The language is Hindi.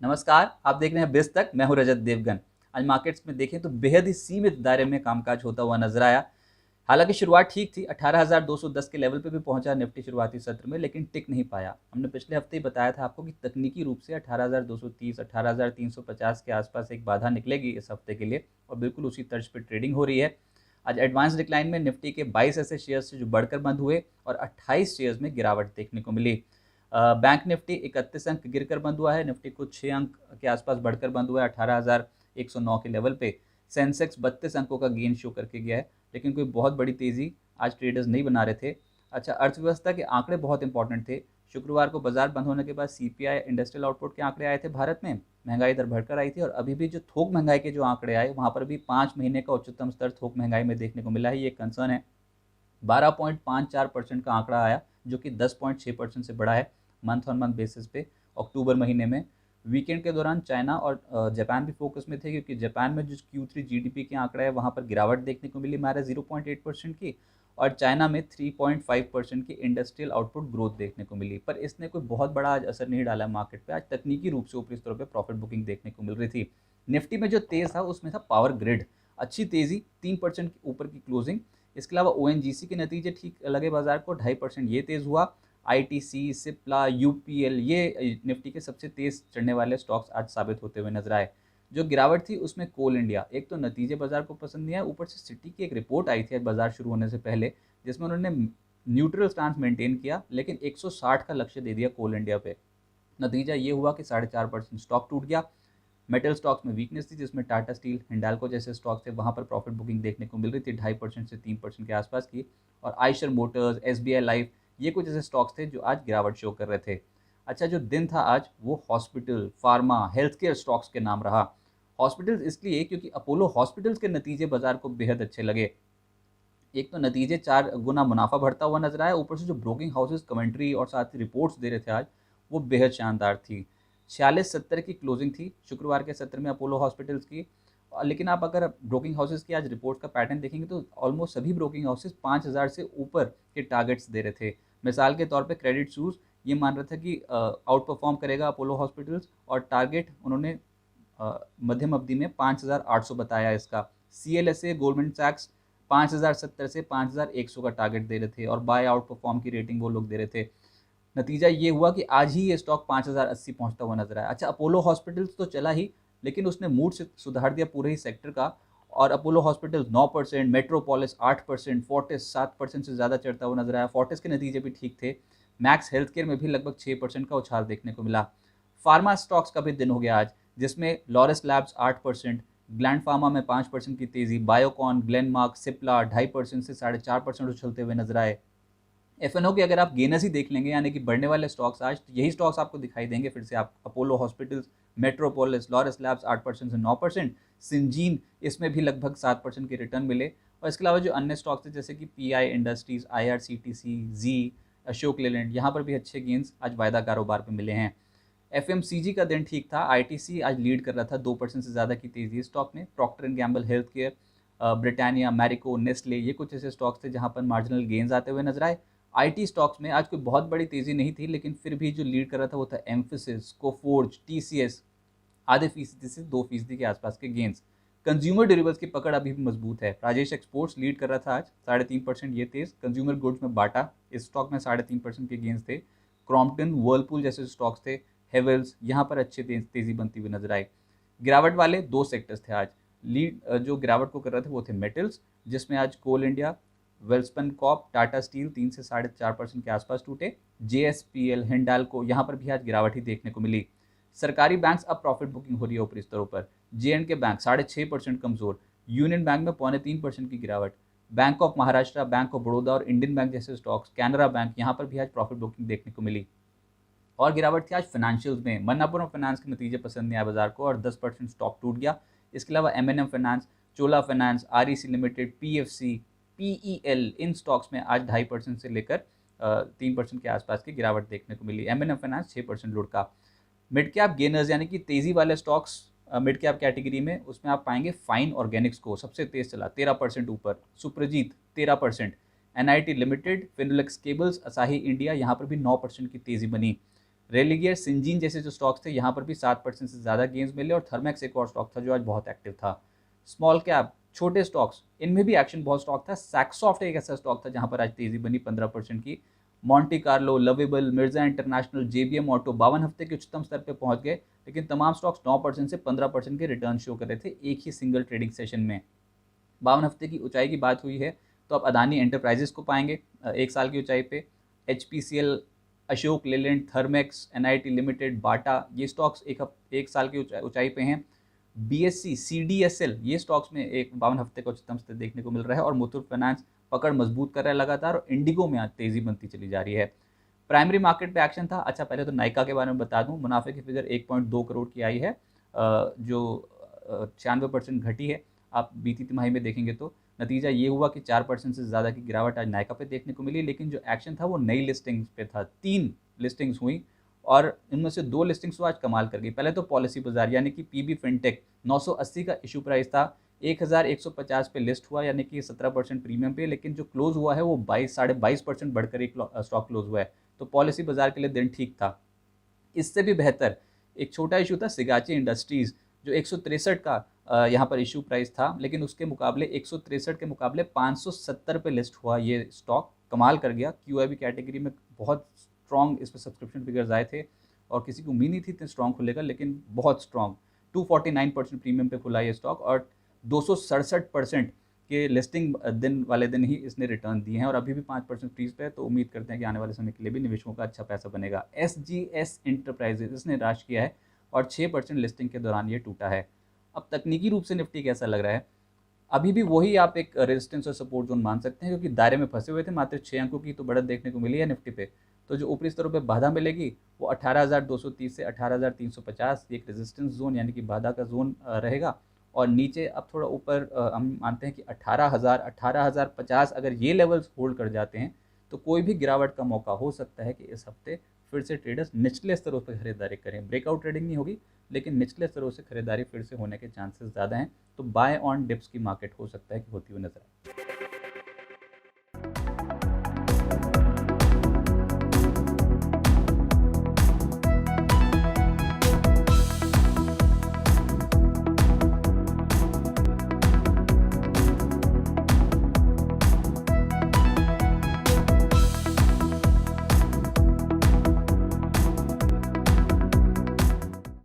नमस्कार, आप देख रहे हैं बिज़ तक। मैं हूं रजत देवगन। आज मार्केट्स में देखें तो बेहद ही सीमित दायरे में कामकाज होता हुआ नजर आया। हालांकि शुरुआत ठीक थी, 18,210 के लेवल पे भी पहुंचा निफ्टी शुरुआती सत्र में, लेकिन टिक नहीं पाया। हमने पिछले हफ्ते ही बताया था आपको कि तकनीकी रूप से 18,230 18,350 के आसपास एक बाधा निकलेगी इस हफ्ते के लिए, और बिल्कुल उसी तर्ज पर ट्रेडिंग हो रही है। आज एडवांस डिक्लाइन में निफ्टी के 22 ऐसे शेयर्स से जो बढ़कर बंद हुए और 28 शेयर्स में गिरावट देखने को मिली। बैंक निफ्टी 31 अंक गिरकर बंद हुआ है। निफ्टी कुछ 6 अंक के आसपास बढ़कर बंद हुआ है 18,109 के लेवल पे। सेंसेक्स 32 अंकों का गेन शो करके गया है, लेकिन कोई बहुत बड़ी तेजी आज ट्रेडर्स नहीं बना रहे थे। अच्छा, अर्थव्यवस्था के आंकड़े बहुत इंपॉर्टेंट थे। शुक्रवार को बाजार बंद होने के बाद सीपीआई इंडस्ट्रियल आउटपुट के आंकड़े आए थे भारत में। महंगाई दर बढ़कर आई थी, और अभी भी जो थोक महंगाई के जो आंकड़े आए वहां पर भी 5 महीने का उच्चतम स्तर थोक महंगाई में देखने को मिला है। ये कंसर्न है। 12.54% का आंकड़ा आया, जो कि 10.6% से बढ़ा है मंथ ऑन मंथ बेसिस पे अक्टूबर महीने में। वीकेंड के दौरान चाइना और जापान भी फोकस में थे, क्योंकि जापान में जो Q3 जीडीपी के आंकड़ा है वहाँ पर गिरावट देखने को मिली माइनस 0.8% की, और चाइना में 3.5% की इंडस्ट्रियल आउटपुट ग्रोथ देखने को मिली। पर इसने कोई बहुत बड़ा आज असर नहीं डाला मार्केट पे। आज तकनीकी रूप से ऊपरी स्तरों पे प्रॉफिट बुकिंग देखने को मिल रही थी। निफ्टी में जो तेज था उसमें था पावर ग्रिड, अच्छी तेजी, 3% ऊपर की क्लोजिंग। इसके अलावा ओएनजीसी के नतीजे ठीक लगे बाजार को, 2.5% ये तेज हुआ। आईटीसी, सिप्ला, यूपीएल ये निफ्टी के सबसे तेज चढ़ने वाले स्टॉक्स आज साबित होते हुए नजर आए। जो गिरावट थी उसमें कोल इंडिया, एक तो नतीजे बाजार को पसंद नहीं आए, ऊपर से सिटी की एक रिपोर्ट आई थी आज बाजार शुरू होने से पहले, जिसमें उन्होंने न्यूट्रल स्टांस मेंटेन किया, लेकिन 160 का लक्ष्य दे दिया कोल इंडिया पे। नतीजा ये हुआ कि 4.5% स्टॉक टूट गया। मेटल स्टॉक्स में वीकनेस थी, जिसमें टाटा स्टील, हिंडाल्को जैसे स्टॉक्स थे, वहाँ पर प्रॉफिट बुकिंग देखने को मिल रही थी 2.5% से 3% के आसपास की। और आयशर मोटर्स, एसबीआई लाइफ, ये कुछ ऐसे स्टॉक्स थे जो आज गिरावट शो कर रहे थे। अच्छा, जो दिन था आज वो hospital, pharma, health care stocks के नाम रहा। हॉस्पिटल्स इसलिए क्योंकि अपोलो हॉस्पिटल्स के नतीजे बाजार को बेहद अच्छे लगे। एक तो नतीजे 4 गुना मुनाफा बढ़ता हुआ नजर आया, ऊपर से जो ब्रोकिंग हाउसेज कमेंट्री और साथ ही रिपोर्ट्स दे रहे थे आज, वो बेहद शानदार थी। 4670 की क्लोजिंग थी शुक्रवार के सत्र में अपोलो हॉस्पिटल्स की। लेकिन आप अगर ब्रोकिंग हाउसेज की आज रिपोर्ट का पैटर्न देखेंगे तो ऑलमोस्ट सभी ब्रोकिंग हाउसेज 5000 से ऊपर के टारगेट्स दे रहे थे। मिसाल के तौर पे क्रेडिट सूज ये मान रहा था कि आउट परफॉर्म करेगा अपोलो हॉस्पिटल्स, और टारगेट उन्होंने मध्यम अवधि में 5800 बताया इसका। CLSA, गोल्डमैन सैक्स 5070 से 5100 का टारगेट दे रहे थे, और बाय आउट परफॉर्म की रेटिंग वो लोग दे रहे थे। नतीजा ये हुआ कि आज ही ये स्टॉक 5080 पहुंचता हुआ नजर आया। अच्छा, अपोलो हॉस्पिटल्स तो चला ही, लेकिन उसने मूड से सुधार दिया पूरे ही सेक्टर का। और अपोलो हॉस्पिटल्स 9%, मेट्रोपोलिस 8%, फोर्टिस 7% से ज़्यादा चढ़ता हुआ नजर आया। फोर्टिस के नतीजे भी ठीक थे। मैक्स हेल्थ केयर में भी लगभग 6% का उछाल देखने को मिला। फार्मा स्टॉक्स का भी दिन हो गया आज, जिसमें लॉरस लैब्स 8%, ग्लैंड फार्मा में 5% की तेजी, बायोकॉन, ग्लेनमार्क, सिप्ला 2.5% से 4.5% उछलते हुए नजर आए। एफएनओ के अगर आप गेनर्स ही देख लेंगे, यानी कि बढ़ने वाले स्टॉक्स आज, तो यही स्टॉक्स आपको दिखाई देंगे फिर से। आप Apollo hospitals, metropolis, Laurus labs 8% से 9%, सिंजीन इसमें भी लगभग 7% के रिटर्न मिले। और इसके अलावा जो अन्य स्टॉक्स थे जैसे कि पीआई इंडस्ट्रीज, आईआरसीटीसी, जी, अशोक लेलैंड, यहाँ पर भी अच्छे गेंस आज वायदा कारोबार पे मिले हैं। एफएमसीजी का दिन ठीक था। आईटीसी आज लीड कर रहा था, 2% से ज़्यादा की तेजी स्टॉक में। Procter and Gamble health care, Britannia, Marico, Nestle, ये कुछ ऐसे स्टॉक्स थे जहां पर मार्जिनल गेंस आते हुए नजर आए। आईटी स्टॉक्स में आज कोई बहुत बड़ी तेजी नहीं थी, लेकिन फिर भी जो लीड कर रहा था वो था एम्फोसिस, कोफोर्ज, टीसीएस, आधे फीसदी से 2% के आसपास के गेंस। कंज्यूमर ड्यूरेबल्स की पकड़ अभी भी मजबूत है। राजेश एक्सपोर्ट्स लीड कर रहा था आज, 3.5% ये तेज। कंज्यूमर गुड्स में बाटा, इस स्टॉक में 3.5% के गेंस थे। क्रॉम्पटन, वर्लपूल जैसे स्टॉक्स थे, हेवल्स, यहाँ पर अच्छे तेजी बनती हुई नजर आई। गिरावट वाले दो सेक्टर्स थे आज। लीड जो गिरावट को कर रहे थे वो थे मेटल्स, जिसमें आज Coal India, Welspun corp, Tata steel 3 से 4.5% के आसपास टूटे। JSPL, हिंडाल्को, यहाँ पर भी आज गिरावट ही देखने को मिली। सरकारी बैंक्स अब प्रॉफिट बुकिंग हो रही है ऊपरी स्तरों पर। JNK बैंक 6.5% कमजोर, यूनियन बैंक में 2.25% की गिरावट। Bank of Maharashtra, bank of Baroda और इंडियन बैंक जैसे स्टॉक्स, कैनरा बैंक, यहाँ पर भी आज प्रॉफिट बुकिंग देखने को मिली। और गिरावट थी आज फाइनेंशियल्स में। मन्नापुरम फाइनेंस के नतीजे पसंद नहीं आए बाजार को, और 10% स्टॉक टूट गया। इसके अलावा MNM finance, Chola finance, REC limited, PFC, PEL, इन स्टॉक्स में आज 2.5% से लेकर 3% के आसपास की गिरावट देखने को मिली। MNM फाइनेंस 6% लुढ़का। मिड कैप गेनर्स यानी कि तेजी वाले स्टॉक्स मिड कैप कैटेगरी में, उसमें आप पाएंगे फाइन ऑर्गेनिक्स को सबसे तेज चला, 13% ऊपर। Suprajit 13%, NIT limited, Finolex cables, Asahi India, यहाँ पर भी 9% की तेजी बनी। रेलिगेयर, सिंजीन जैसे जो स्टॉक्स थे यहाँ पर भी 7% से ज़्यादा गेंस मिले, और थर्मैक्स एक और स्टॉक था जो आज बहुत एक्टिव था। स्मॉल कैप छोटे स्टॉक्स, इनमें भी एक्शन बहुत स्टॉक था। सैक्सॉफ्ट एक ऐसा स्टॉक था जहाँ पर आज तेजी बनी 15% की। Monte Carlo, Lovable, Mirza International, JBM Auto 52 हफ्ते के उच्चतम स्तर पर पहुंच गए, लेकिन तमाम स्टॉक्स 9% से 15% के रिटर्न शो कर रहे थे एक ही सिंगल ट्रेडिंग सेशन में। 52 हफ्ते की ऊंचाई की बात हुई है तो आप अदानी एंटरप्राइजेस को पाएंगे एक साल की ऊंचाई पे। HPCL, Ashok Leyland, Thermax, NIT limited, Bata, ये स्टॉक्स एक साल की ऊंचाई पे हैं। BSC, CDSL, ये स्टॉक्स में एक 52 हफ्ते का उच्चतम स्तर देखने को मिल रहा है, और मुथूट फाइनेंस पकड़ मजबूत कर रहा है लगातार, और इंडिगो में आज तेजी बनती चली जा रही है। प्राइमरी मार्केट पे एक्शन था। अच्छा, पहले तो नाइका के बारे में बता दूं, मुनाफे की फिगर 1.2 करोड़ की आई है, जो 96% घटी है। आप बीती तिमाही में देखेंगे तो नतीजा ये हुआ कि 4% से ज़्यादा की गिरावट आज नाइका पे देखने को मिली, लेकिन जो एक्शन था वो नई लिस्टिंग्स पे था। 3 लिस्टिंग्स हुई, और इनमें से 2 लिस्टिंग्स तो आज कमाल कर गई। पहले तो पॉलिसी बाजार यानी कि PB फिनटेक 980 का इशू प्राइस था, 1150 पे लिस्ट हुआ, यानी कि 17% प्रीमियम पे, लेकिन जो क्लोज हुआ है वो 22.5% बढ़कर एक स्टॉक क्लोज हुआ है। तो पॉलिसी बाजार के लिए दिन ठीक था। इससे भी बेहतर एक छोटा इशू था सिगाची इंडस्ट्रीज़, जो 163 का यहाँ पर इशू प्राइस था, लेकिन उसके मुकाबले 163 के मुकाबले 570 पे लिस्ट हुआ ये स्टॉक, कमाल कर गया। QIB कैटेगरी में बहुत स्ट्रॉन्ग इस पर सब्सक्रिप्शन फिगर्स आए थे, और किसी को उम्मीद नहीं थी इतने स्ट्रॉन्ग खुलेगा, लेकिन बहुत स्ट्रॉन्ग 249% प्रीमियम पे खुला ये स्टॉक, और 267% के लिस्टिंग दिन वाले दिन ही इसने रिटर्न दिए हैं, और अभी भी 5% फ्रीज पे है। तो उम्मीद करते हैं कि आने वाले समय के लिए भी निवेशकों का अच्छा पैसा बनेगा। SGS इंटरप्राइजेज, इसने राश किया है, और 6% लिस्टिंग के दौरान ये टूटा है। अब तकनीकी रूप से निफ्टी कैसा लग रहा है? अभी भी वही आप एक रेजिस्टेंस और सपोर्ट जोन मान सकते हैं, क्योंकि दायरे में फंसे हुए थे। मात्र 6 अंकों की तो बढ़त देखने को मिली है निफ्टी पे। तो जो ऊपरी स्तरों पे बाधा मिलेगी वो 18,230 से 18,350, एक रेजिस्टेंस जोन यानी कि बाधा का जोन रहेगा। और नीचे अब थोड़ा ऊपर हम मानते हैं कि 18,000, 18,050 अगर ये लेवल्स होल्ड कर जाते हैं तो कोई भी गिरावट का मौका हो सकता है कि इस हफ्ते फिर से ट्रेडर्स निचले स्तरों पर खरीदारी करें। ब्रेकआउट ट्रेडिंग नहीं होगी, लेकिन निचले स्तरों से खरीदारी फिर से होने के चांसेस ज़्यादा हैं। तो बाय ऑन डिप्स की मार्केट हो सकता है कि होती हुई नजर आए।